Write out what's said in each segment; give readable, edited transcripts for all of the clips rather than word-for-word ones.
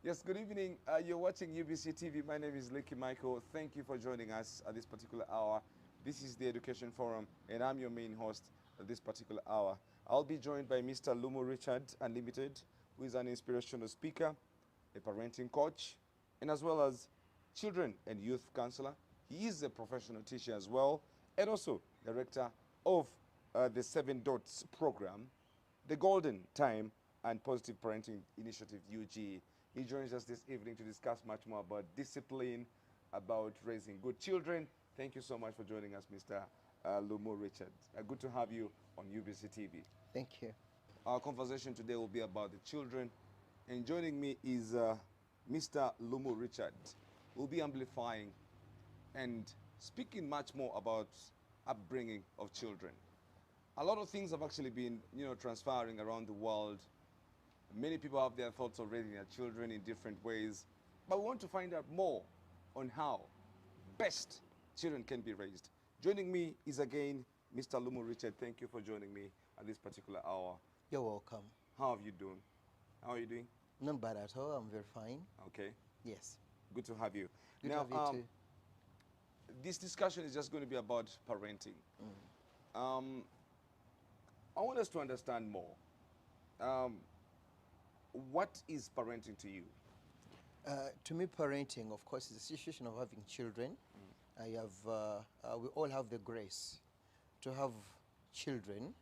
Yes, good evening. You're watching UBC TV. My name is Lekki Michael. Thank you for joining us at this particular hour. This is the Education Forum, and I'm your main host at this particular hour. I'll be joined by Mr. Lumo Richard Unlimited, who is an inspirational speaker, a parenting coach, and as well as children and youth counselor. He is a professional teacher as well, and also director of the Seven Dots program, the Golden Time and Positive Parenting Initiative, UG. He joins us this evening to discuss much more about discipline, about raising good children. Thank you so much for joining us, Mr. Lumo Richard. Good to have you on UBC TV. Thank you. Our conversation today will be about the children. And joining me is Mr. Lumo Richard. We'll be amplifying and speaking much more about upbringing of children. A lot of things have actually been, transpiring around the world. Many people have their thoughts of raising their children in different ways, but we want to find out more on how best children can be raised. Joining me is again Mr. Lumo Richard. Thank you for joining me at this particular hour. You're welcome. How have you doing? How are you doing? Not bad at all. I'm very fine. Okay. Yes. Good to have you. Good now, to have you too. This discussion is just going to be about parenting. I want us to understand more. What is parenting to you? To me, parenting, of course, is a situation of having children. I have, we all have the grace to have children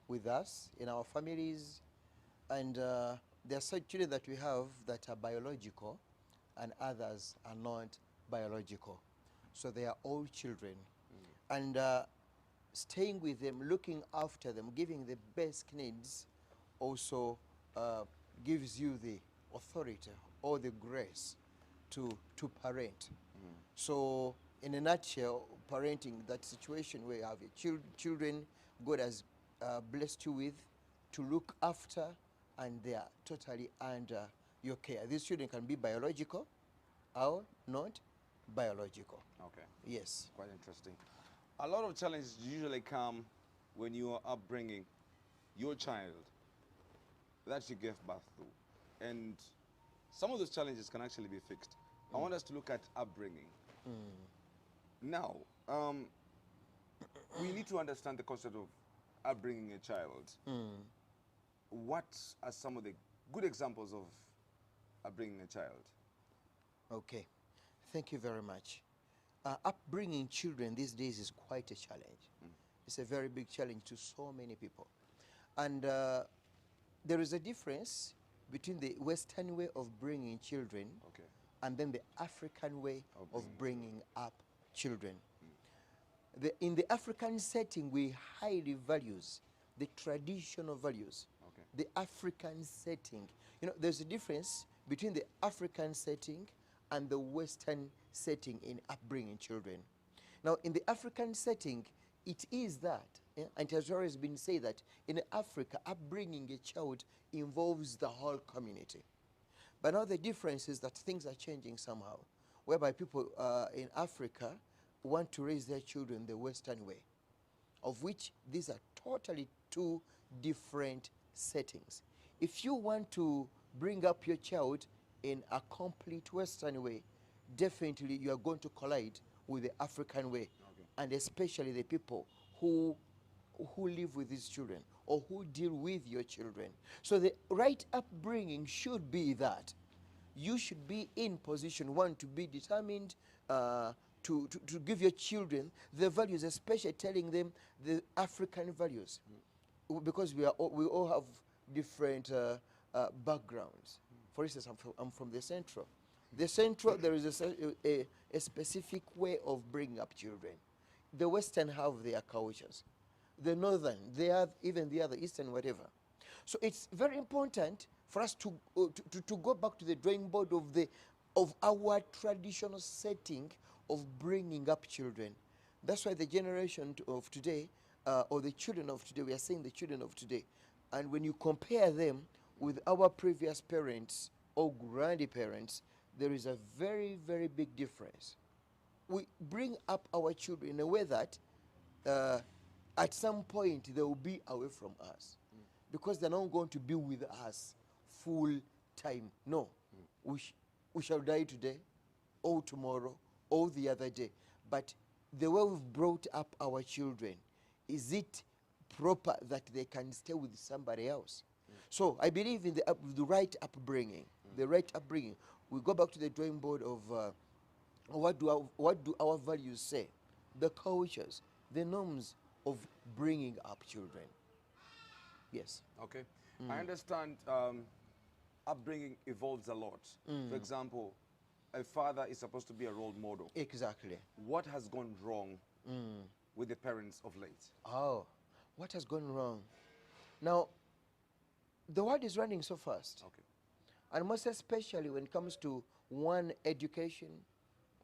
with us in our families, and there are some children that we have that are biological, and others are not biological. So they are all children, and staying with them, looking after them, giving the basic needs, also gives you the authority or the grace to parent. So in a nutshell, parenting, that situation where you have your children God has blessed you with to look after, and they are totally under your care. These children can be biological or not biological. Okay. Yes. Quite interesting. A lot of challenges usually come when you are upbringing your child that you gave birth to. And some of those challenges can actually be fixed. I want us to look at upbringing. Now, we need to understand the concept of upbringing a child. What are some of the good examples of upbringing a child? Okay. Thank you very much. Upbringing children these days is quite a challenge. It's a very big challenge to so many people. And there is a difference between the Western way of bringing children and then the African way of bringing up children. In the African setting, we highly values the traditional values. The African setting. There's a difference between the African setting and the Western setting in upbringing children. Now, in the African setting, it is that, and it has always been said that in Africa, upbringing a child involves the whole community. But now the difference is that things are changing somehow, whereby people in Africa want to raise their children the Western way, of which these are totally two different settings. If you want to bring up your child in a complete Western way, definitely you are going to collide with the African way, and especially the people who live with these children or who deal with your children. So the right upbringing should be that you should be in position, one, to be determined to give your children the values, especially telling them the African values, because we all have different backgrounds. For instance, I'm from the Central. The Central, there is a specific way of bringing up children. The Western have their cultures. The Northern, they have even the other Eastern, whatever. So it's very important for us to go back to the drawing board of our traditional setting of bringing up children. That's why the generation of today, or the children of today, we are saying the children of today, and when you compare them with our previous parents or grandparents, there is a very, very big difference. We bring up our children in a way that at some point they will be away from us, because they're not going to be with us full time. No. we shall die today, or tomorrow, or the other day. But the way we've brought up our children, is it proper that they can stay with somebody else? So I believe in the right upbringing. The right upbringing. We go back to the drawing board of what do our values say, the cultures, the norms of bringing up children. Yes. Okay. I understand upbringing evolves a lot. For example, a father is supposed to be a role model. Exactly. What has gone wrong with the parents of late? Oh, what has gone wrong? Now, the world is running so fast. Okay. And most especially when it comes to one, education,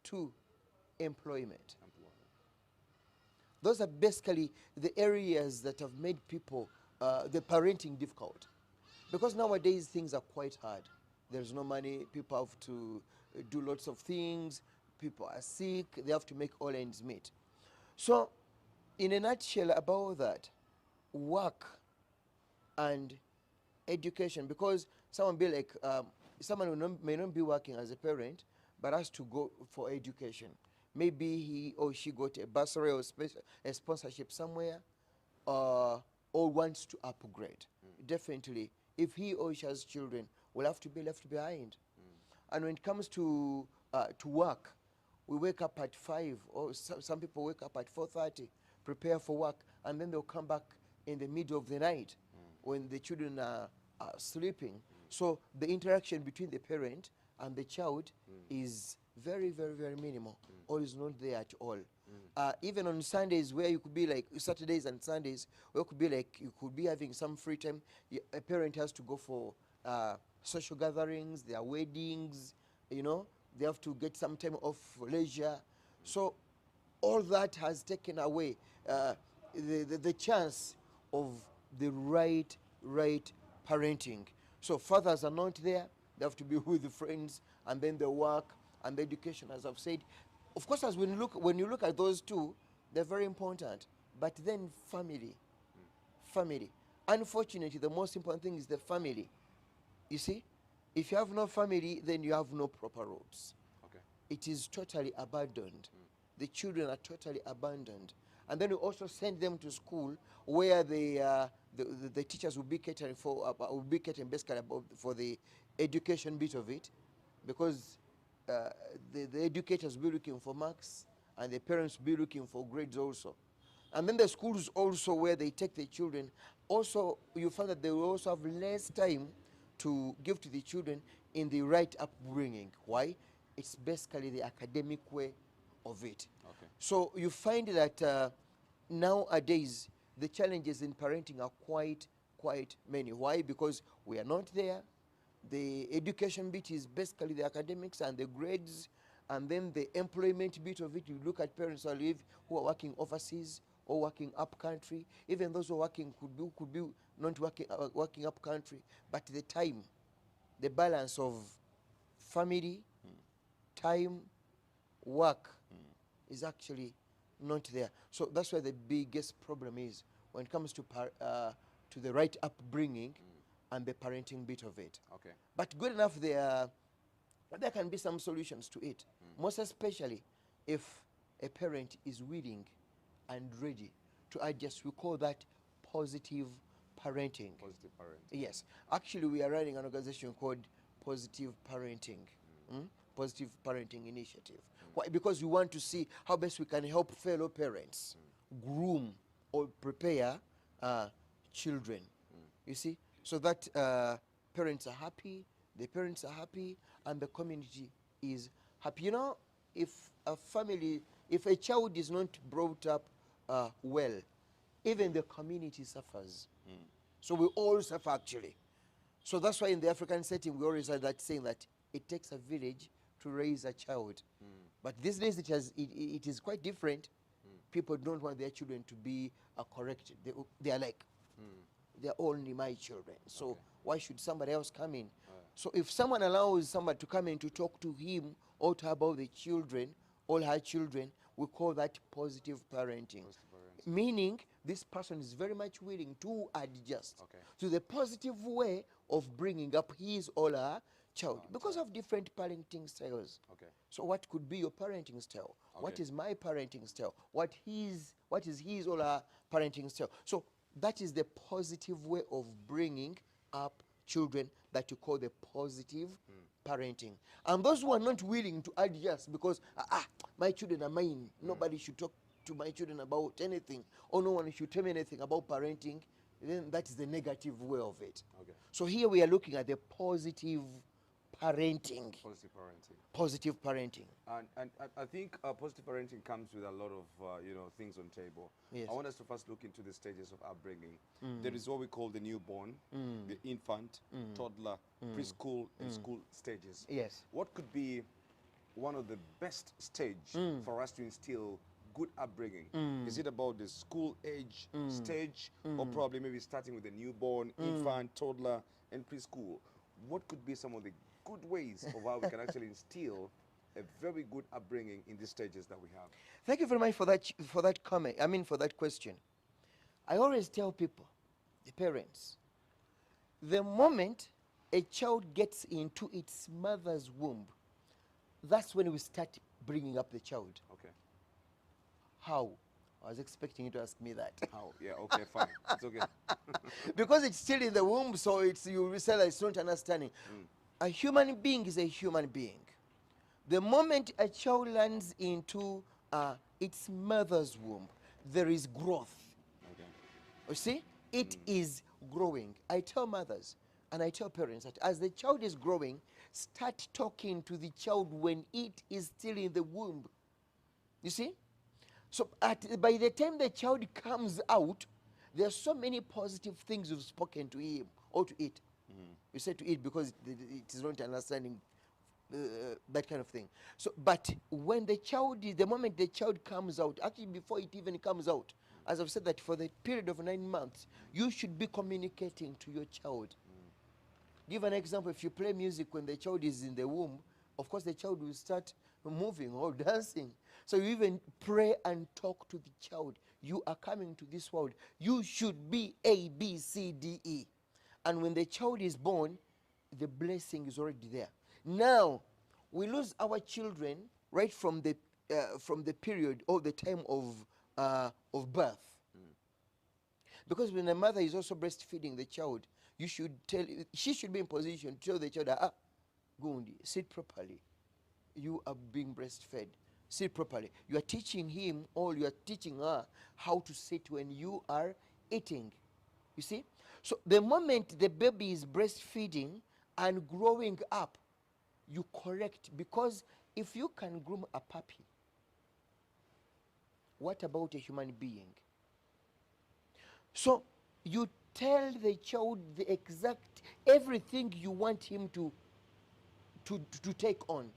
two, employment. Those are basically the areas that have made people, the parenting difficult. Because nowadays things are quite hard. There's no money, people have to do lots of things, people are sick, they have to make all ends meet. So, in a nutshell about that, work and education, because someone be like, someone may not be working as a parent, but has to go for education. Maybe he or she got a bursary or a sponsorship somewhere, or wants to upgrade. Definitely, if he or she has children, will have to be left behind. And when it comes to work, we wake up at 5, or some people wake up at 4:30, prepare for work, and then they'll come back in the middle of the night when the children are sleeping. So the interaction between the parent and the child is very, very, very minimal, or is not there at all. Even on Sundays, where you could be like, Saturdays and Sundays, where you could be like, you could be having some free time, a parent has to go for social gatherings, their weddings, you know, they have to get some time off for leisure. So all that has taken away the chance of the right parenting. So fathers are not there, they have to be with the friends, and then the work and the education, as I've said. Of course, as when you look at those two, they're very important. But then family. Family. Unfortunately, the most important thing is the family. You see, if you have no family, then you have no proper roads. Okay. It is totally abandoned. The children are totally abandoned. And then we also send them to school where the teachers will be catering basically for the education bit of it, because the educators will be looking for marks, and the parents will be looking for grades also. And then the schools also where they take the children, also you find that they will also have less time to give to the children in the right upbringing. Why? It's basically the academic way of it. Okay. So you find that nowadays the challenges in parenting are quite many. Why? Because we are not there. The education bit is basically the academics and the grades, and then the employment bit of it, you look at parents who are working overseas or working up country. Even those who are working could be not working up country, but the time, the balance of family, time, work is actually not there. So that's where the biggest problem is when it comes to the right upbringing and the parenting bit of it. Okay. But good enough, there can be some solutions to it. Most especially if a parent is willing and ready to adjust. We call that positive parenting. Positive parenting. Yes. Actually, we are running an organization called Positive Parenting. Positive Parenting Initiative. Why? Because we want to see how best we can help fellow parents groom or prepare children. You see? So that parents are happy, the parents are happy, and the community is happy. You know, if a child is not brought up well, even the community suffers. So we all suffer actually. So that's why in the African setting we always have that saying that it takes a village to raise a child. But these days it is quite different. People don't want their children to be corrected. They are like, they're only my children. So why should somebody else come in? So if someone allows somebody to come in to talk to him or to about the children, all her children, we call that positive parenting. Meaning this person is very much willing to adjust to the positive way of bringing up his or her child because of different parenting styles. Okay. So what could be your parenting style? What Okay. is my parenting style? What is his or her parenting style? So that is the positive way of bringing up children that you call the positive parenting. And those who are not willing to adjust because my children are mine, nobody should talk to my children about anything, or no one should tell me anything about parenting, then that is the negative way of it. Okay. So here we are looking at the positive parenting. Positive parenting. Positive parenting. And I think positive parenting comes with a lot of things on table. Yes. I want us to first look into the stages of upbringing. There is what we call the newborn, the infant, toddler, preschool, and school stages. Yes. What could be one of the best stage for us to instill good upbringing? Is it about the school age stage, or probably maybe starting with the newborn, infant, toddler, and preschool? What could be some of the good ways of how we can actually instill a very good upbringing in these stages that we have? Thank you very much for that comment. I mean, for that question. I always tell people, the parents, the moment a child gets into its mother's womb, that's when we start bringing up the child. Okay. How? I was expecting you to ask me that. How? Yeah, okay, fine. It's okay. Because it's still in the womb, so you will say that it's not understanding. A human being is a human being. The moment a child lands into its mother's womb, there is growth. Okay. You see, it is growing. I tell mothers and I tell parents that as the child is growing, start talking to the child when it is still in the womb. You see? So by the time the child comes out, there are so many positive things you've spoken to him or to it. You said to it because it is not understanding that kind of thing. So, but when the moment the child comes out, actually before it even comes out, as I've said that for the period of 9 months, you should be communicating to your child. Give an example. If you play music when the child is in the womb, of course the child will start moving or dancing. So you even pray and talk to the child. You are coming to this world. You should be A, B, C, D, E. And when the child is born, the blessing is already there. Now, we lose our children right from the period or the time of birth. Because when a mother is also breastfeeding the child, she should be in position to tell the child, Gundi, sit properly. You are being breastfed. Sit properly. You are teaching him or you are teaching her how to sit when you are eating. You see? So the moment the baby is breastfeeding and growing up, you correct. Because if you can groom a puppy, what about a human being? So you tell the child the exact everything you want him to take on.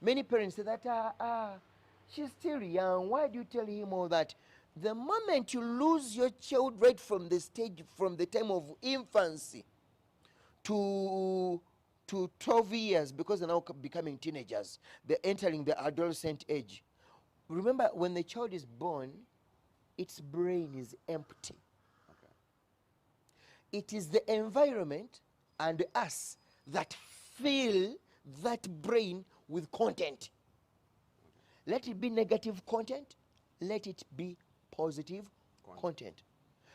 Many parents say that she's still young. Why do you tell him all that? The moment you lose your child right from the stage, from the time of infancy to 12 years, because they're now becoming teenagers, they're entering the adolescent age. Remember, when the child is born, its brain is empty. Okay. It is the environment and us that fill that brain with content. Let it be negative content, let it be positive content.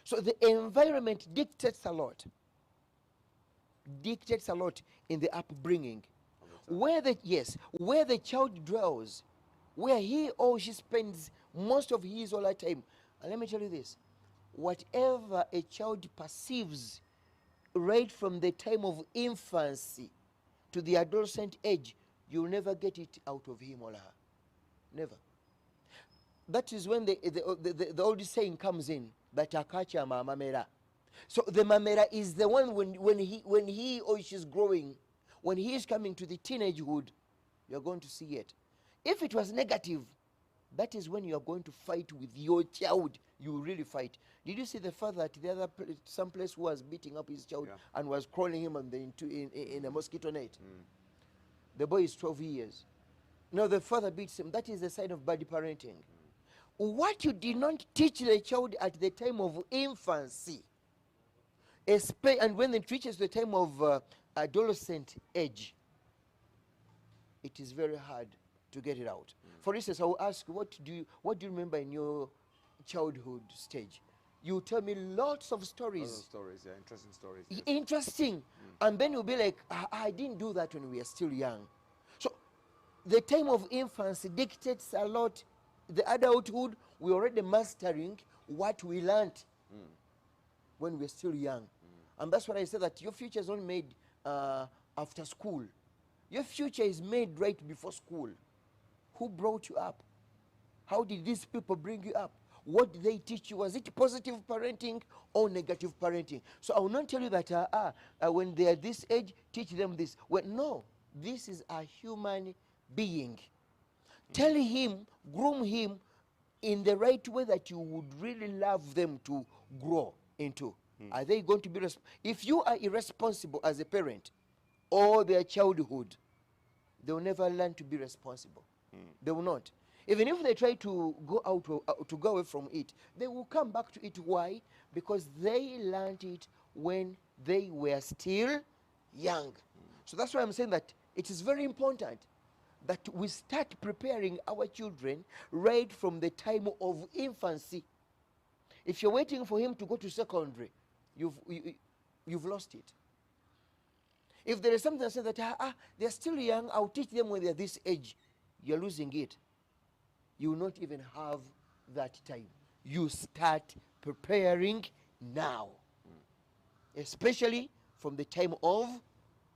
So the environment dictates a lot. Dictates a lot in the upbringing. Where the child dwells, where he or she spends most of his or her time. And let me tell you this, whatever a child perceives right from the time of infancy to the adolescent age, you'll never get it out of him or her. Never. That is when the old saying comes in, that akacha mamera. So the mamera is the one when he or she's growing, when he is coming to the teenagehood, you're going to see it. If it was negative, that is when you are going to fight with your child. You will really fight. Did you see the father at the other some place who was beating up his child and was crawling him in a mosquito net? The boy is 12 years. No, the father beats him. That is the sign of bad parenting. What you did not teach the child at the time of infancy, and when it reaches the time of adolescent age, it is very hard to get it out. For instance, I will ask, what do you remember in your childhood stage? You tell me lots of stories. Lots of stories, yeah, interesting stories. Yes. Interesting. And then you'll be like, I didn't do that when we were still young. So the time of infancy dictates a lot. The adulthood, we're already mastering what we learned when we're still young. And that's what I said, that your future is not made after school. Your future is made right before school. Who brought you up? How did these people bring you up? What did they teach you? Was it positive parenting or negative parenting? So I will not tell you that when they are this age, teach them this. Well, no, this is a human being. Tell him, groom him in the right way that you would really love them to grow into. Are they going to be if you are irresponsible as a parent or their childhood, they will never learn to be responsible. They will not. Even if they try to go out to go away from it, they will come back to it. Why? Because they learned it when they were still young. So that's why I'm saying that it is very important that we start preparing our children right from the time of infancy. If you're waiting for him to go to secondary, you've lost it. If there is something that says that they're still young, I'll teach them when they're this age, you're losing it. You will not even have that time. You start preparing now, especially from the time of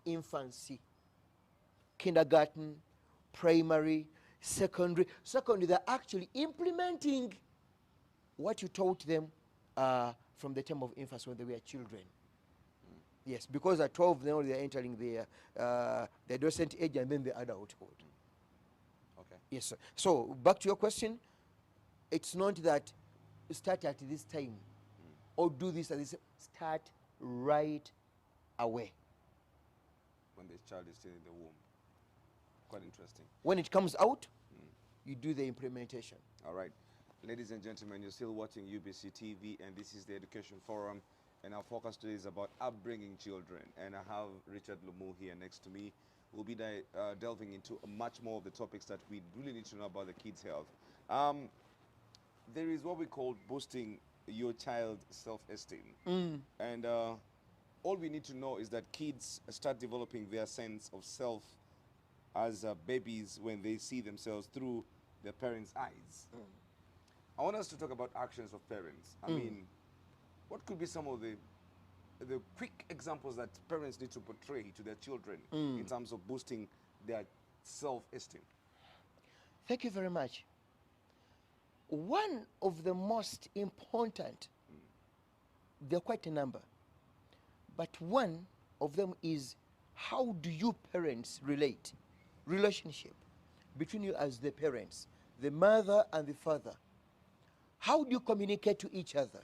infancy. Kindergarten, primary, secondary. Secondary, they're actually implementing what you taught them from the time of infancy when they were children. Yes, because at 12 now they're entering the adolescent age and then the adulthood. Okay. Yes, sir. So back to your question, it's not that start at this time or do this at this. Start right away. When the child is still in the womb. Quite interesting. When it comes out, you do the implementation. All right. Ladies and gentlemen, you're still watching UBC TV, and this is the Education Forum. And our focus today is about upbringing children. And I have Richard Lumu here next to me. We'll be delving into much more of the topics that we really need to know about the kids' health. There is what we call boosting your child's self-esteem. And all we need to know is that kids start developing their sense of self as babies when they see themselves through their parents' eyes. I want us to talk about actions of parents. I mean, what could be some of the quick examples that parents need to portray to their children in terms of boosting their self-esteem? Thank you very much. One of the most important, there are quite a number, but one of them is, how do you parents relate? Relationship between you as the parents, the mother and the father. How do you communicate to each other?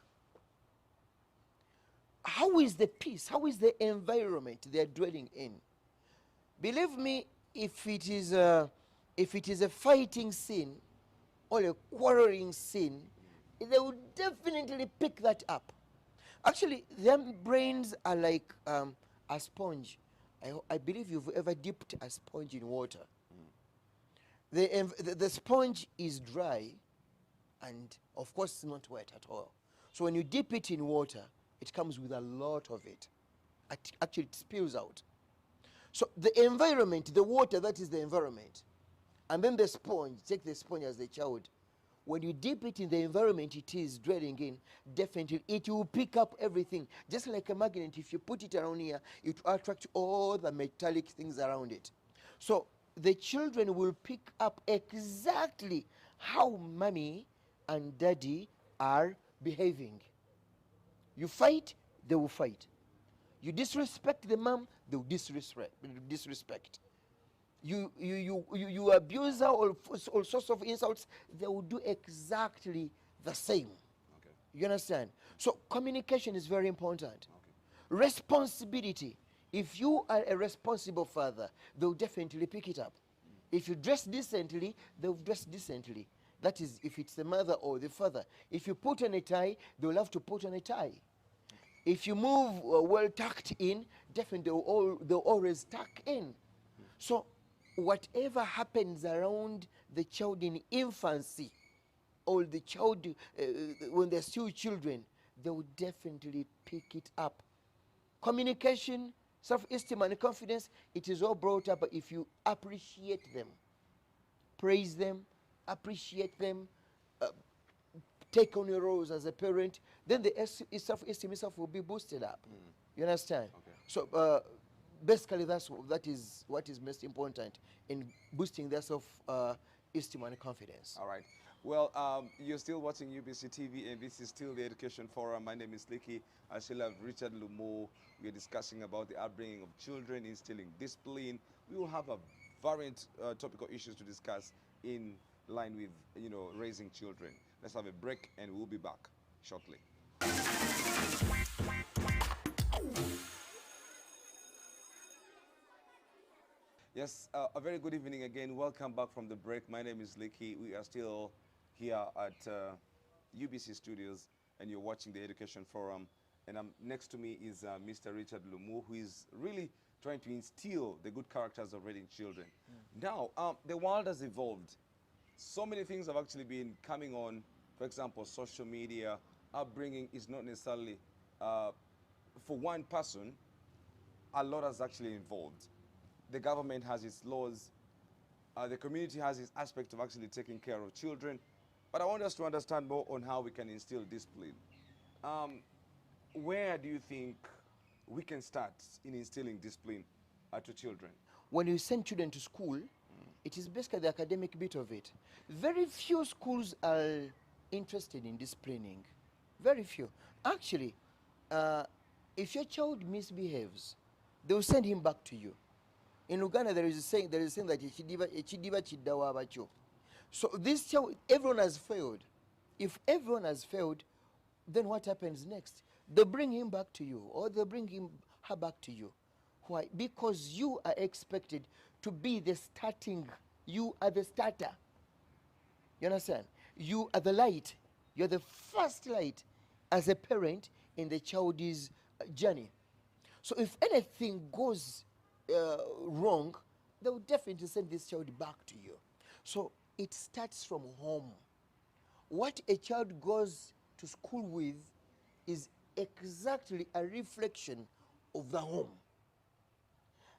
How is the peace? How is the environment they are dwelling in? Believe me, if it is a fighting scene or a quarreling scene, they will definitely pick that up. Actually, their brains are like a sponge. I believe you've ever dipped a sponge in water. The sponge is dry, and of course it's not wet at all. So when you dip it in water, it comes with a lot of it. Actually, it spills out. So the environment, the water, that is the environment. And then the sponge, take the sponge as the child. When you dip it in the environment it is dwelling in, definitely it will pick up everything. Just like a magnet, if you put it around here, it will attract all the metallic things around it. So the children will pick up exactly how mommy and daddy are behaving. You fight, they will fight. You disrespect the mom, they will disrespect. You abuse her or all sorts of insults, they will do exactly the same. Okay. You understand? So communication is very important. Okay. Responsibility. If you are a responsible father, they'll definitely pick it up. If you dress decently, they'll dress decently. That is, if it's the mother or the father. If you put on a tie, they'll have to put on a tie. If you move well tucked in, definitely they'll always tuck in. So whatever happens around the child in infancy, or the child when they're still children, they will definitely pick it up. Communication, self-esteem, and confidence, it is all brought up if you appreciate them, praise them, appreciate them, take on your roles as a parent, then the self-esteem itself will be boosted up. You understand? Okay. So basically that is what is most important in boosting their self-esteem and confidence. All right. Well, you're still watching UBC TV, and this is still the Education Forum. My name is Licky. I still have Richard Lumo. We're discussing about the upbringing of children, instilling discipline. We will have a variant topical issues to discuss in line with, raising children. Let's have a break, and we'll be back shortly. Yes, a very good evening again. Welcome back from the break. My name is Licky. We are still here at UBC Studios, and you're watching the Education Forum. And next to me is Mr. Richard Lumu, who is really trying to instill the good characters of raising children. Now, the world has evolved. So many things have actually been coming on. For example, social media. Upbringing is not necessarily for one person. A lot is actually involved. The government has its laws. The community has its aspect of actually taking care of children. But I want us to understand more on how we can instill discipline. Where do you think we can start in instilling discipline to children? When you send children to school, it is basically the academic bit of it. Very few schools are interested in disciplining. Very few. Actually, if your child misbehaves, they will send him back to you. In Uganda, there is a saying that echidiba chiddawa abacho. So this child, everyone has failed. If everyone has failed, then what happens next? They bring him back to you, or they bring her back to you. Why? Because you are expected to be the starting. You are the starter. You understand? You are the light. You're the first light as a parent in the child's journey. So if anything goes wrong, they will definitely send this child back to you. So it starts from home. What a child goes to school with is exactly a reflection of the home.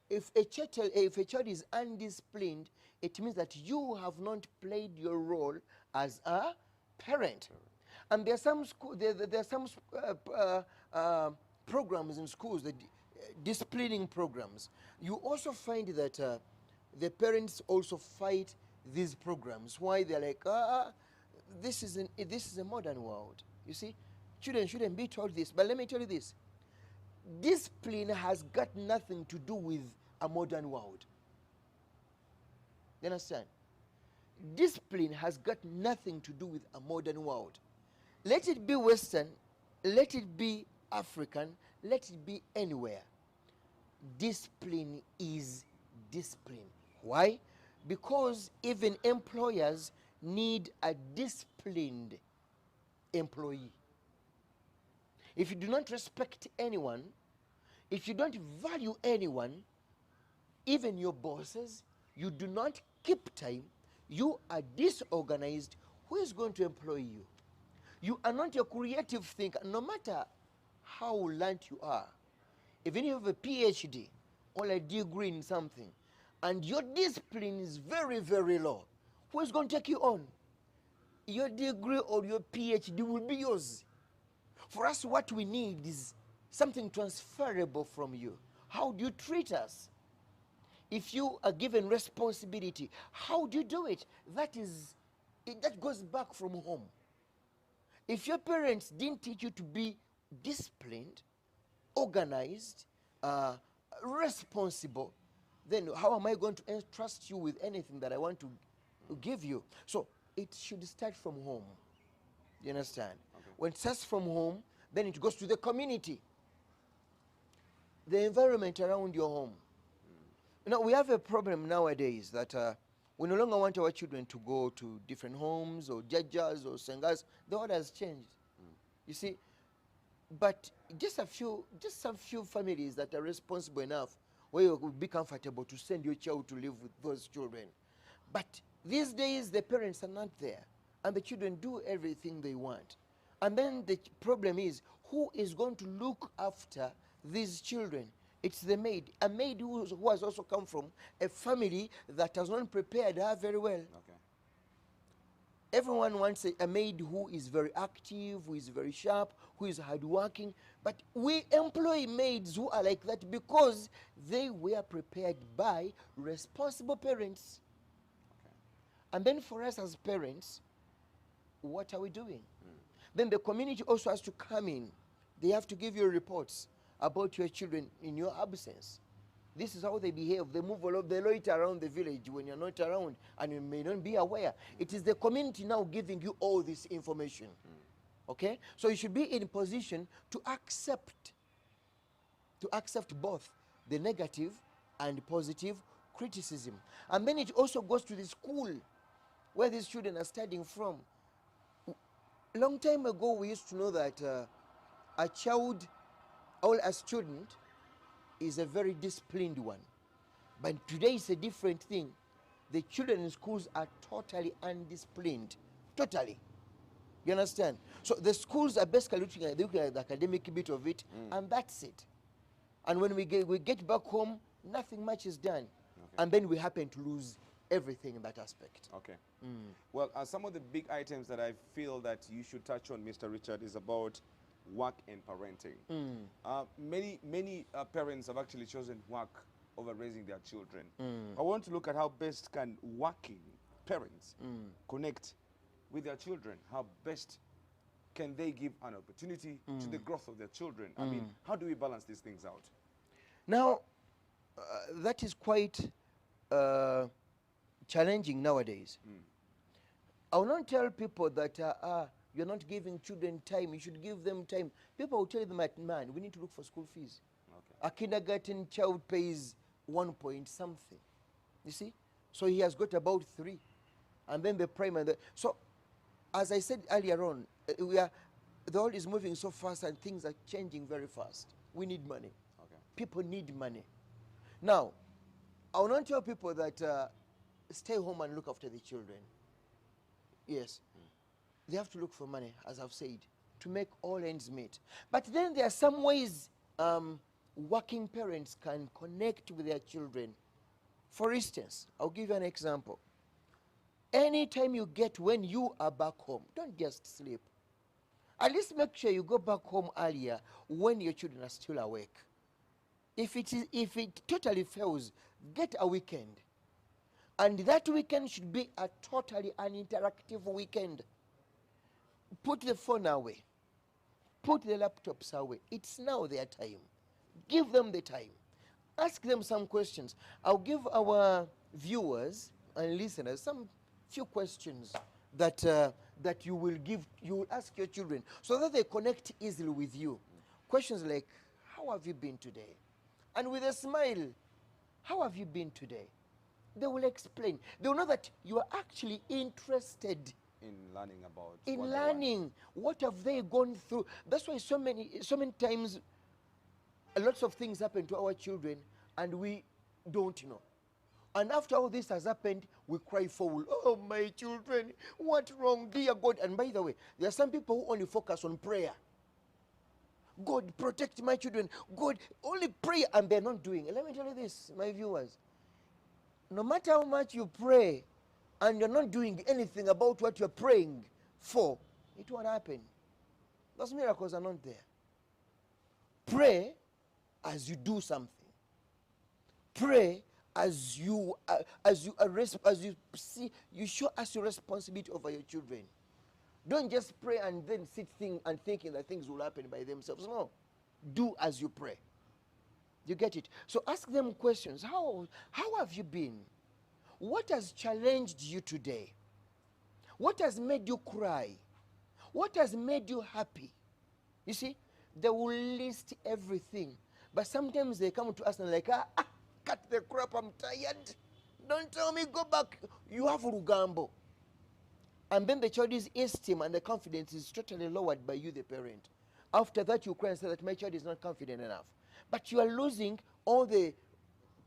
If a child is undisciplined, it means that you have not played your role as a parent. And there are some programs in schools, the disciplining programs. You also find that the parents also fight these programs. Why? They're like, this is a modern world. You see, children shouldn't be told this. But let me tell you this: discipline has got nothing to do with a modern world. You understand? Discipline has got nothing to do with a modern world. Let it be Western, let it be African, let it be anywhere. Discipline is discipline. Why? Because even employers need a disciplined employee. If you do not respect anyone, if you don't value anyone, even your bosses, you do not keep time, you are disorganized, who is going to employ you? You are not a creative thinker, no matter how learned you are. Even if you have a PhD or a degree in something, and your discipline is very, very low, who is going to take you on? Your degree or your PhD will be yours. For us, what we need is something transferable from you. How do you treat us? If you are given responsibility, how do you do it? That goes back from home. If your parents didn't teach you to be disciplined, organized, responsible, then how am I going to entrust you with anything that I want to give you? So it should start from home. You understand? Okay. When it starts from home, then it goes to the community, the environment around your home. You know, we have a problem nowadays that we no longer want our children to go to different homes or judges or singers. The order has changed. You see, but just a few families that are responsible enough where you would be comfortable to send your child to live with those children. But these days, the parents are not there, and the children do everything they want. And then the problem is, who is going to look after these children? It's the maid. A maid who has also come from a family that has not prepared her very well. Okay. Everyone wants a maid who is very active, who is very sharp, who is hardworking. But we employ maids who are like that because they were prepared by responsible parents. Okay. And then for us as parents, what are we doing? Then the community also has to come in. They have to give you reports about your children in your absence. This is how they behave. They move all over, they loiter around the village when you're not around, and you may not be aware. It is the community now giving you all this information. Okay? So you should be in position to accept both the negative and positive criticism. And then it also goes to the school where these children are studying from. Long time ago, we used to know that a child or a student is a very disciplined one. But today it's a different thing. The children in schools are totally undisciplined. Totally. You understand? So the schools are basically looking at the academic bit of it, and that's it. And when we get back home, nothing much is done. Okay. And then we happen to lose everything in that aspect. Okay. Well, some of the big items that I feel that you should touch on, Mr. Richard, is about work and parenting. Many parents have actually chosen work over raising their children. I want to look at how best can working parents connect with their children. How best can they give an opportunity to the growth of their children? I mean, how do we balance these things out? Now, that is quite challenging nowadays. I will not tell people that you're not giving children time, you should give them time. People will tell them that, man, we need to look for school fees. Okay. A kindergarten child pays 1 point something. You see? So he has got about 3. And then the primary. So, as I said earlier on, the world is moving so fast and things are changing very fast. We need money. Okay. People need money. Now, I will not tell people that stay home and look after the children. Yes. They have to look for money, as I've said, to make all ends meet. But then there are some ways working parents can connect with their children. For instance, I'll give you an example. Anytime you get when you are back home, don't just sleep. At least make sure you go back home earlier when your children are still awake. If it totally fails, get a weekend. And that weekend should be a totally uninteractive weekend. Put the phone away. Put the laptops away. It's now their time. Give them the time. Ask them some questions. I'll give our viewers and listeners some few questions that you will ask your children so that they connect easily with you. Questions like, how have you been today? And with a smile, how have you been today? They will explain. They will know that you are actually interested In learning about in learning. What have they gone through? That's why so many times lots of things happen to our children and we don't know. And after all this has happened, we cry foul. Oh, my children, what wrong, dear God? And by the way, there are some people who only focus on prayer. God, protect my children. God, only prayer, and they're not doing it. Let me tell you this, my viewers. No matter how much you pray and you're not doing anything about what you're praying for, it won't happen. Those miracles are not there. Pray as you do something. Pray as you see, you show us your responsibility over your children. Don't just pray and then thinking that things will happen by themselves. No. Do as you pray. You get it? So ask them questions. How have you been? What has challenged you today? What has made you cry? What has made you happy? You see, they will list everything. But sometimes they come to us and like, cut the crap, I'm tired. Don't tell me, go back. You have Rugambo. And then the child's esteem and the confidence is totally lowered by you, the parent. After that, you cry and say that my child is not confident enough. But you are losing all the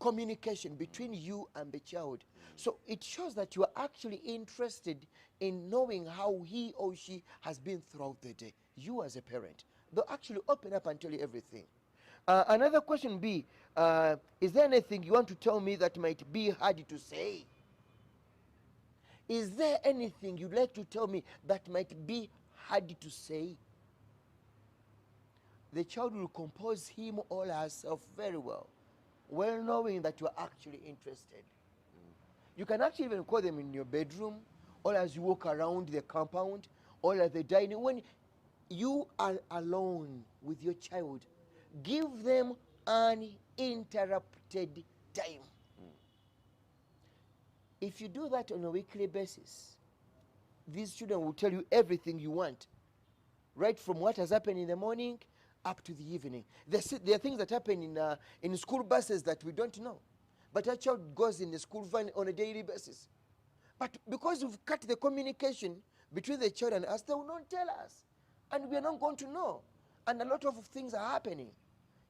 communication between you and the child. So it shows that you are actually interested in knowing how he or she has been throughout the day. You as a parent, they'll actually open up and tell you everything. Another question B, is there anything you want to tell me that might be hard to say? Is there anything you'd like to tell me that might be hard to say? The child will compose him or herself very well, well knowing that you are actually interested. You can actually even call them in your bedroom, or as you walk around the compound, or at the dining. When you are alone with your child, give them uninterrupted time. If you do that on a weekly basis, these children will tell you everything you want, right from what has happened in the morning up to the evening. There are things that happen in school buses that we don't know. But our child goes in the school van on a daily basis. But because we've cut the communication between the child and us, they will not tell us. And we are not going to know. And a lot of things are happening.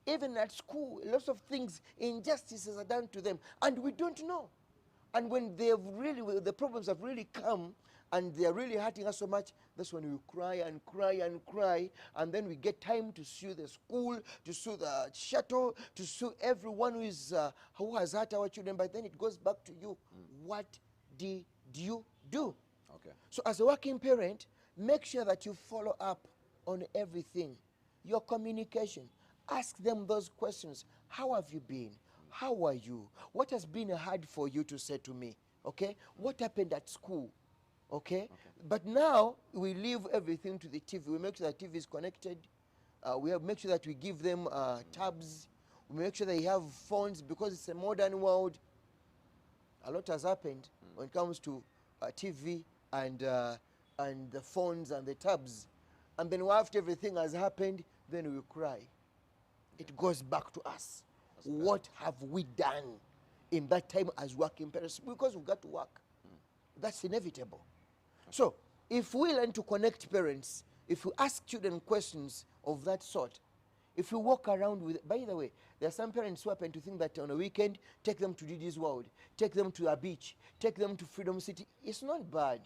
Even at school, lots of things, injustices are done to them. And we don't know. And when the problems have really come, and they are really hurting us so much, that's when we cry and cry and cry, and then we get time to sue the school, to sue the shuttle, to sue everyone who has hurt our children. But then it goes back to you. What did you do? Okay. So as a working parent, make sure that you follow up on everything. Your communication. Ask them those questions. How have you been? How are you? What has been hard for you to say to me? Okay? What happened at school? Okay? But now we leave everything to the TV. We make sure that TV is connected. Make sure that we give them tabs. We make sure they have phones because it's a modern world. A lot has happened when it comes to TV and the phones and the tabs. And then after everything has happened, then we cry. It goes back to us. What have we done in that time as working parents? Because we've got to work. That's inevitable. So, if we learn to connect parents, if we ask children questions of that sort, if we walk around with, by the way, there are some parents who happen to think that on a weekend, take them to Didi's World, take them to a beach, take them to Freedom City. It's not bad.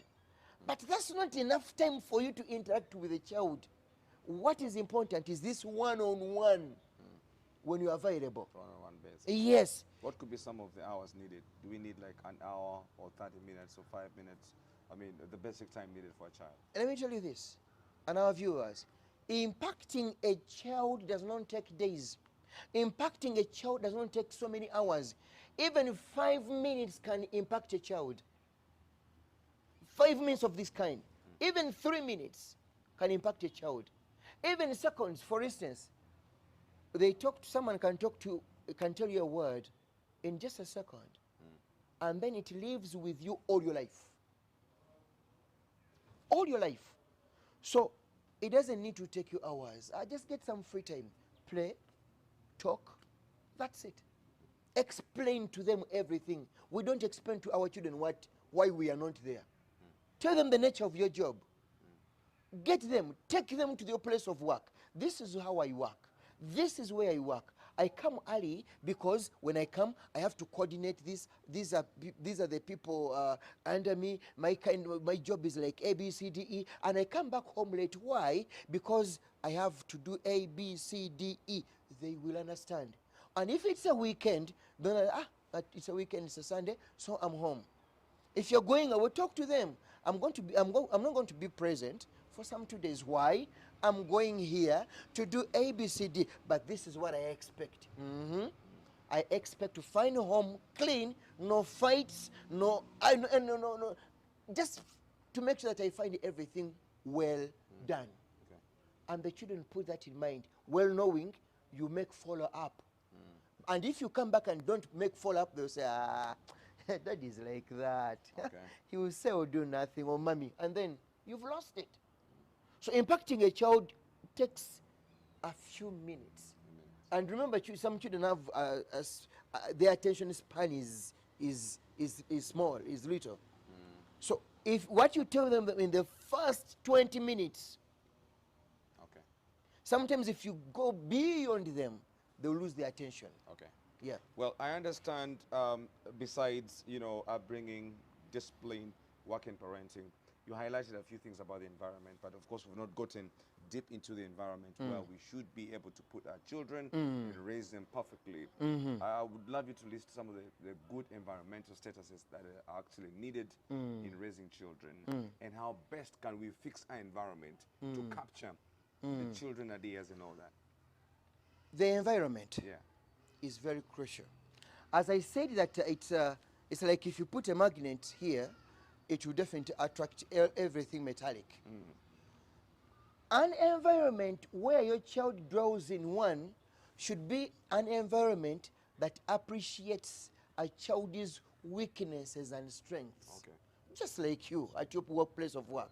But that's not enough time for you to interact with a child. What is important is this one-on-one when you're available. On-on-one basis. Yes. What could be some of the hours needed? Do we need like an hour or 30 minutes or 5 minutes? I mean, the basic time needed for a child. Let me tell you this, and our viewers, impacting a child does not take days. Impacting a child does not take so many hours. Even 5 minutes can impact a child. 5 minutes of this kind. Even 3 minutes can impact a child. Even seconds, for instance, someone can tell you a word in just a second, and then it lives with you all your life. All your life. So it doesn't need to take you hours. Just get some free time. Play, talk, that's it. Explain to them everything. We don't explain to our children why we are not there. Tell them the nature of your job. Get them, take them to your place of work. This is how I work. This is where I work. I come early because when I come, I have to coordinate this. These are the people under me. My job is like A, B, C, D, E. And I come back home late. Why? Because I have to do A, B, C, D, E. They will understand. And if it's a weekend, then it's a weekend, it's a Sunday, so I'm home. If you're going, I will talk to them. I'm not going to be present for some 2 days. Why? I'm going here to do A, B, C, D, but this is what I expect. I expect to find home clean, no fights, no, just to make sure that I find everything well done. Okay. And the children put that in mind, well knowing you make follow-up. And if you come back and don't make follow-up, they'll say, Dad is like that. Okay. He will say or do nothing, or mommy, and then you've lost it. So impacting a child takes a few minutes. And remember, some children have their attention span is small, is little. So if what you tell them in the first 20 minutes, Okay. sometimes if you go beyond them, they'll lose their attention. Okay. Yeah. Well, I understand. Besides, upbringing, discipline, work, and parenting, you highlighted a few things about the environment. But of course, we've not gotten deep into the environment where we should be able to put our children and raise them perfectly. I would love you to list some of the good environmental statuses that are actually needed in raising children, and how best can we fix our environment to capture the children ideas and all that. The environment Yeah. is very crucial. As I said that it's like if you put a magnet here, it will definitely attract everything metallic. An environment where your child grows in one should be an environment that appreciates a child's weaknesses and strengths. Okay. Just like you at your workplace of work.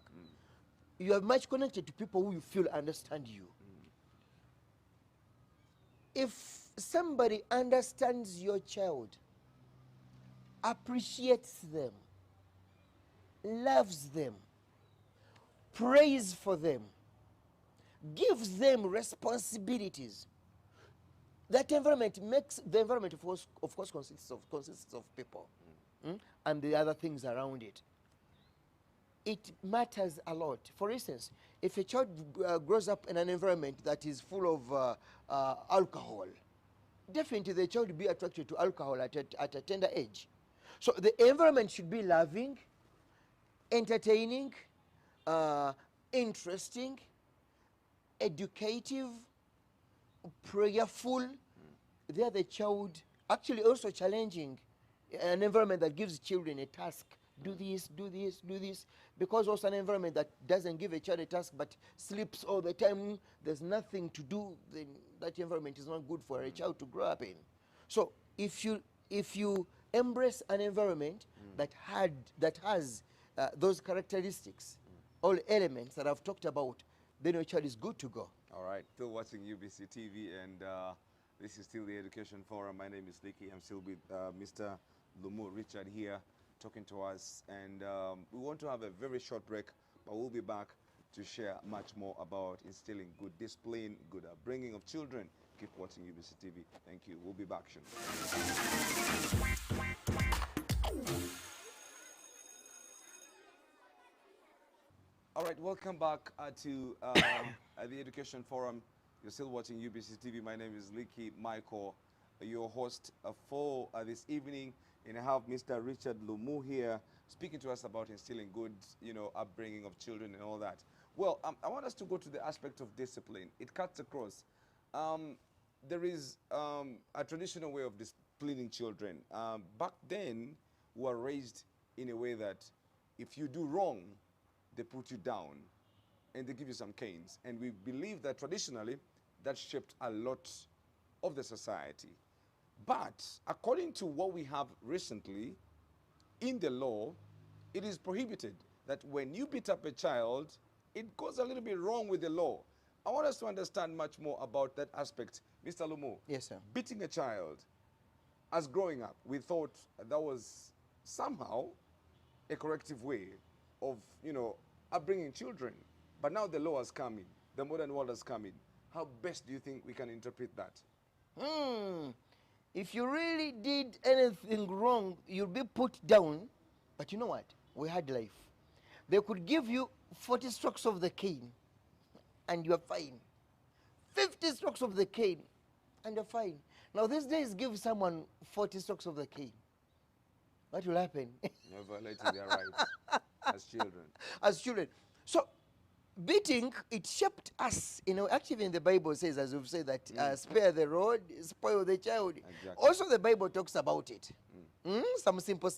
You are much connected to people who you feel understand you. If somebody understands your child, appreciates them, loves them, prays for them, gives them responsibilities, that environment makes the environment, of course consists of people and the other things around it. It matters a lot. For instance, if a child grows up in an environment that is full of alcohol, definitely the child will be attracted to alcohol at a tender age. So the environment should be loving, entertaining, interesting, educative, prayerful. There the child, actually also challenging, an environment that gives children a task. Do this, do this, do this. Because also an environment that doesn't give a child a task but sleeps all the time, there's nothing to do, then that environment is not good for a child to grow up in. So if you embrace an environment that has those characteristics, all elements that I've talked about, then your child is good to go. All right, still watching UBC TV, and this is still the Education Forum. My name is Licky. I'm still with Mr. Lumu Richard here, talking to us, and we want to have a very short break, but we'll be back to share much more about instilling good discipline, good upbringing of children. Keep watching UBC TV. Thank you. We'll be back soon. All right, welcome back to the Education Forum. You're still watching UBC TV. My name is Licky Michael, your host for this evening. And I have Mr. Richard Lumu here speaking to us about instilling good, upbringing of children and all that. Well, I want us to go to the aspect of discipline. It cuts across. There is a traditional way of disciplining children. Back then, we were raised in a way that if you do wrong, they put you down and they give you some canes. And we believe that traditionally, that shaped a lot of the society. But according to what we have recently, in the law, it is prohibited that when you beat up a child, it goes a little bit wrong with the law. I want us to understand much more about that aspect. Mr. Lumu. Yes, sir. Beating a child, as growing up, we thought that was somehow a corrective way of, upbringing children. But now the law has come in, the modern world has come in. How best do you think we can interpret that? If you really did anything wrong, you'll be put down. But you know what? We had life. They could give you 40 strokes of the cane, and you're fine. 50 strokes of the cane, and you're fine. Now, these days, give someone 40 strokes of the cane. What will happen? You're violating their rights as children. As children. So, beating, it shaped us. Actually, in the Bible says, as we've said, that spare the rod, spoil the child. Exactly. Also, the Bible talks about it. Some simple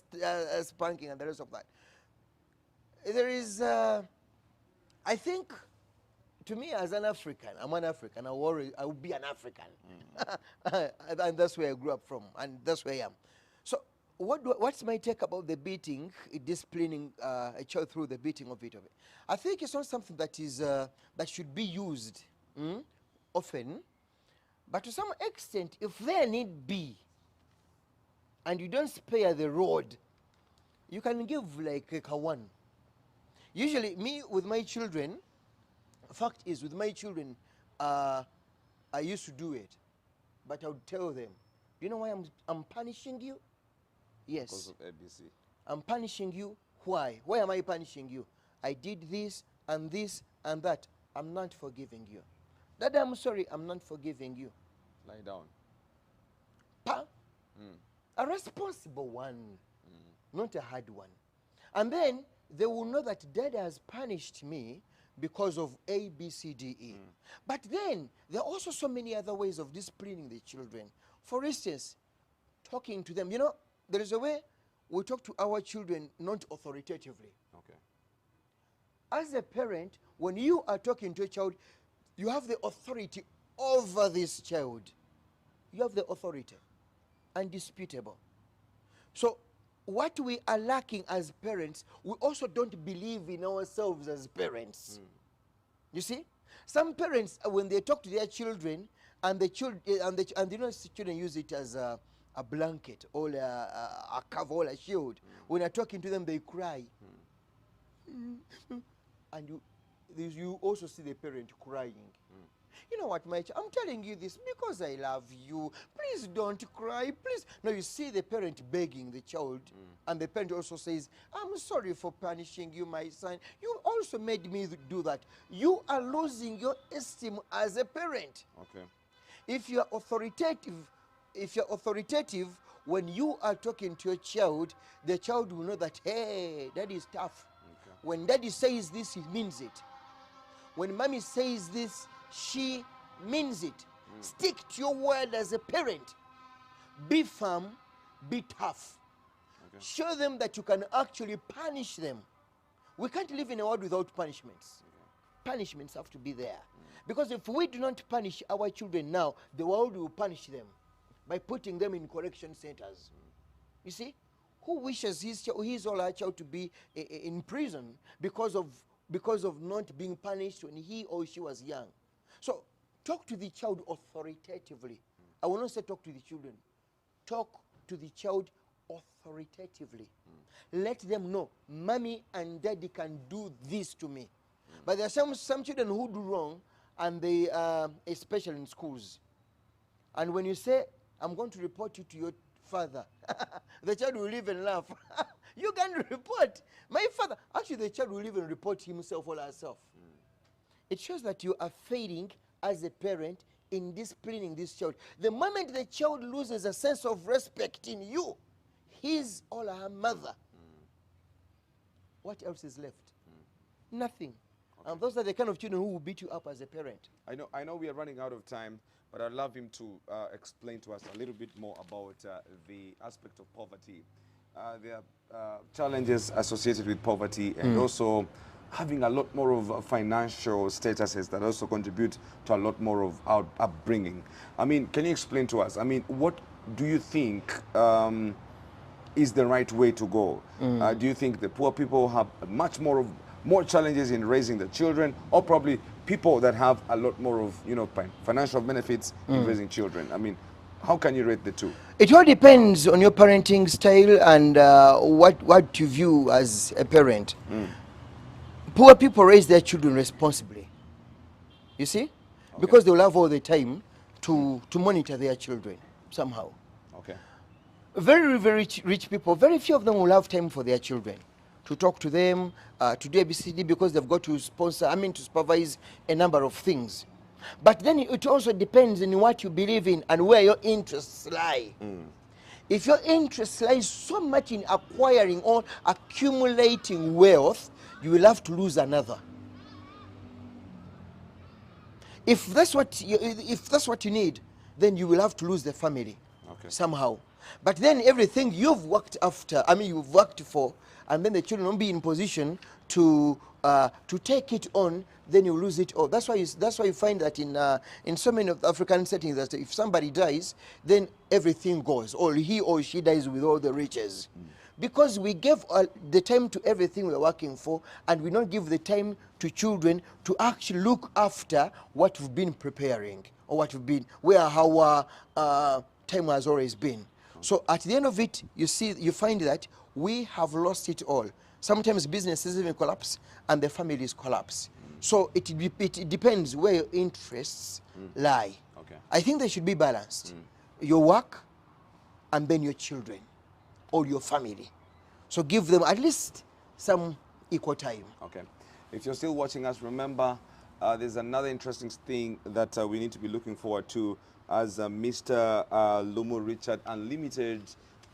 spanking and the rest of that. There is, I think, to me as an African, I'm an African, I will be an African. And that's where I grew up from, and that's where I am. So, what's my take about the beating, disciplining a child through the beating of it? I think it's not something that is that should be used often, but to some extent, if there need be, and you don't spare the rod, you can give like a one. Usually, me with my children, fact is with my children, I used to do it, but I would tell them, Do you know why I'm punishing you? Yes. Because of ABC. I'm punishing you. Why? Why am I punishing you? I did this and this and that. I'm not forgiving you. Dad, I'm sorry, I'm not forgiving you. Lie down. Pa? A responsible one, not a hard one. And then they will know that Dad has punished me because of A, B, C, D, E. But then there are also so many other ways of disciplining the children. For instance, talking to them. You know, there is a way we talk to our children not authoritatively. Okay. As a parent, when you are talking to a child, you have the authority over this child. You have the authority, undisputable. So what we are lacking as parents, we also don't believe in ourselves as parents. You see, some parents, when they talk to their children, and the children, and you know, children use it as a blanket or a cover or a shield. When you're talking to them, they cry, and you also see the parent crying. You know what, my child, I'm telling you this because I love you. Please don't cry, please. No, you see the parent begging the child, and the parent also says, I'm sorry for punishing you, my son. You also made me do that. You are losing your esteem as a parent. Okay. If you're authoritative, when you are talking to a child, the child will know that, hey, daddy is tough. Okay. When daddy says this, he means it. When mommy says this, she means it. Stick to your word as a parent. Be firm, be tough. Okay. Show them that you can actually punish them. We can't live in a world without punishments. Punishments have to be there. Because if we do not punish our children now, the world will punish them by putting them in correction centers. You see? Who wishes his or her child to be in prison because of not being punished when he or she was young? So talk to the child authoritatively. I will not say talk to the children. Talk to the child authoritatively. Let them know, mommy and daddy can do this to me. But there are some children who do wrong, and they, especially in schools. And when you say, I'm going to report you to your father, the child will even laugh. You can report my father. Actually, the child will even report himself or herself. It shows that you are failing as a parent in disciplining this child. The moment the child loses a sense of respect in you, his or her mother, what else is left? Nothing. Okay. And those are the kind of children who will beat you up as a parent. I know we are running out of time, but I'd love him to explain to us a little bit more about the aspect of poverty. There are challenges associated with poverty, and also having a lot more of financial statuses that also contribute to a lot more of our upbringing. I mean, can you explain to us, I mean, what do you think is the right way to go? Do you think the poor people have much more challenges in raising the children, or probably people that have a lot more of, you know, financial benefits in raising children? I mean, how can you rate the two? It all depends on your parenting style and what you view as a parent. Poor people raise their children responsibly, you see, because they will have all the time to monitor their children somehow. Okay. Very, very rich people, very few of them will have time for their children, to talk to them, to do ABCD, because they've got to to supervise a number of things. But then it also depends on what you believe in and where your interests lie. If your interest lies so much in acquiring or accumulating wealth, you will have to lose another. If that's what you need, then you will have to lose the family somehow. But then everything you've worked after, you've worked for, and then the children won't be in position to take it on, then you lose it all. That's why you find that in so many of the African settings, that if somebody dies, then everything goes, or he or she dies with all the riches. Because we gave the time to everything we're working for, and we don't give the time to children to actually look after what we've been preparing, or where our time has always been. So at the end of it, you find that we have lost it all. Sometimes businesses even collapse, and the families collapse. So it depends where your interests lie. Okay. I think they should be balanced. Your work and then your children or your family. So give them at least some equal time. Okay. If you're still watching us, remember there's another interesting thing that we need to be looking forward to as Mr. Lumu Richard Unlimited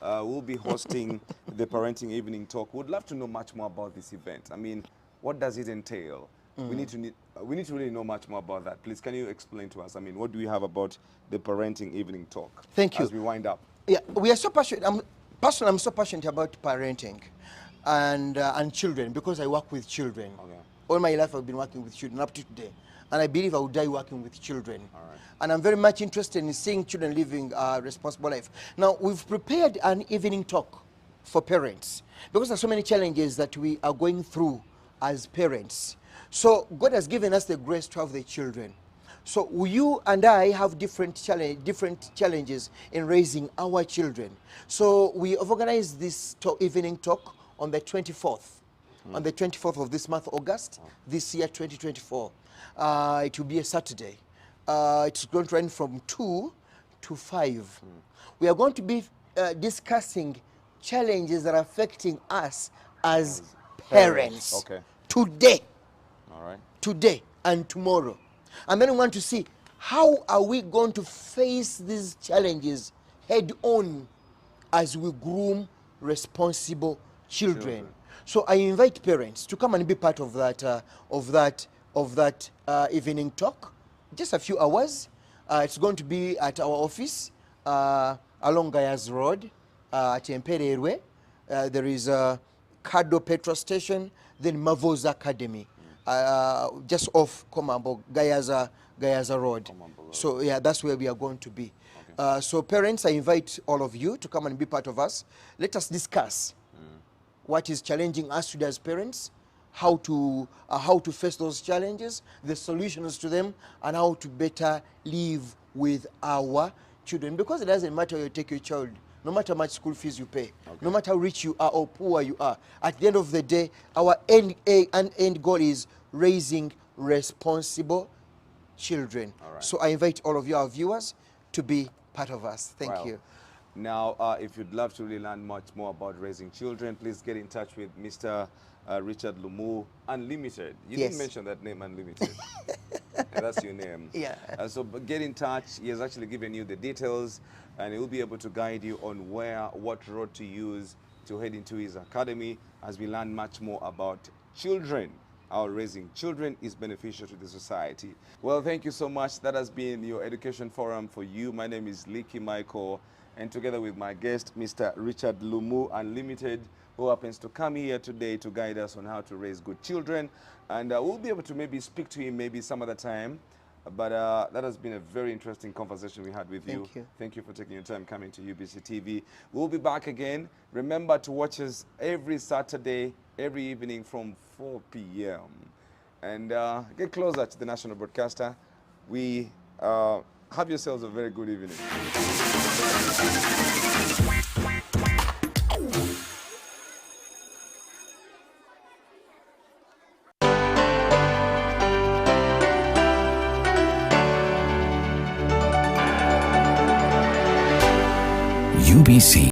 will be hosting the Parenting Evening Talk. We'd love to know much more about this event. I mean, what does it entail? We need to really know much more about that. Please, can you explain to us? I mean, what do we have about the Parenting Evening Talk? Thank you. As we wind up. Yeah, we are so passionate. Personally, I'm so passionate about parenting and children because I work with children. Okay. All my life I've been working with children up to today. And I believe I will die working with children. All right. And I'm very much interested in seeing children living a responsible life. Now, we've prepared an evening talk for parents because there are so many challenges that we are going through as parents. So God has given us the grace to have the children. So you and I have different challenges in raising our children. So we have organized this evening talk on the 24th. On the 24th of this month, August, this year, 2024. It will be a Saturday. It's going to run from 2 to 5. We are going to be discussing challenges that are affecting us as parents. Okay. Today. All right. Today and tomorrow. And then we want to see how are we going to face these challenges head on as we groom responsible children. So I invite parents to come and be part of that evening talk. Just a few hours. It's going to be at our office along Gayaz Road at Empererwe. There is a Kado petrol station, then Mavo's Academy, just off Komambo, Gayaza Road. So yeah, that's where we are going to be. Okay. So parents, I invite all of you to come and be part of us. Let us discuss what is challenging us today as parents, how to face those challenges, the solutions to them, and how to better live with our children. Because it doesn't matter where you take your child, no matter how much school fees you pay, no matter how rich you are or poor you are, at the end of the day, our end goal is raising responsible children. Right. So I invite all of you, our viewers, to be part of us. Thank you. Now, if you'd love to really learn much more about raising children, please get in touch with Mr. Richard Lumu Unlimited. You didn't mention that name, Unlimited. That's your name. Yeah. So get in touch. He has actually given you the details, and he will be able to guide you on what road to use to head into his academy as we learn much more about children. How raising children is beneficial to the society. Well, thank you so much. That has been your education forum for you. My name is Leaky Michael, and together with my guest, Mr. Richard Lumu Unlimited, who happens to come here today to guide us on how to raise good children. And we'll be able to maybe speak to him maybe some other time. But that has been a very interesting conversation we had with you. Thank you. Thank you for taking your time coming to UBC TV. We'll be back again. Remember to watch us every Saturday, every evening from 4 p.m. And get closer to the national broadcaster. We have yourselves a very good evening. UBC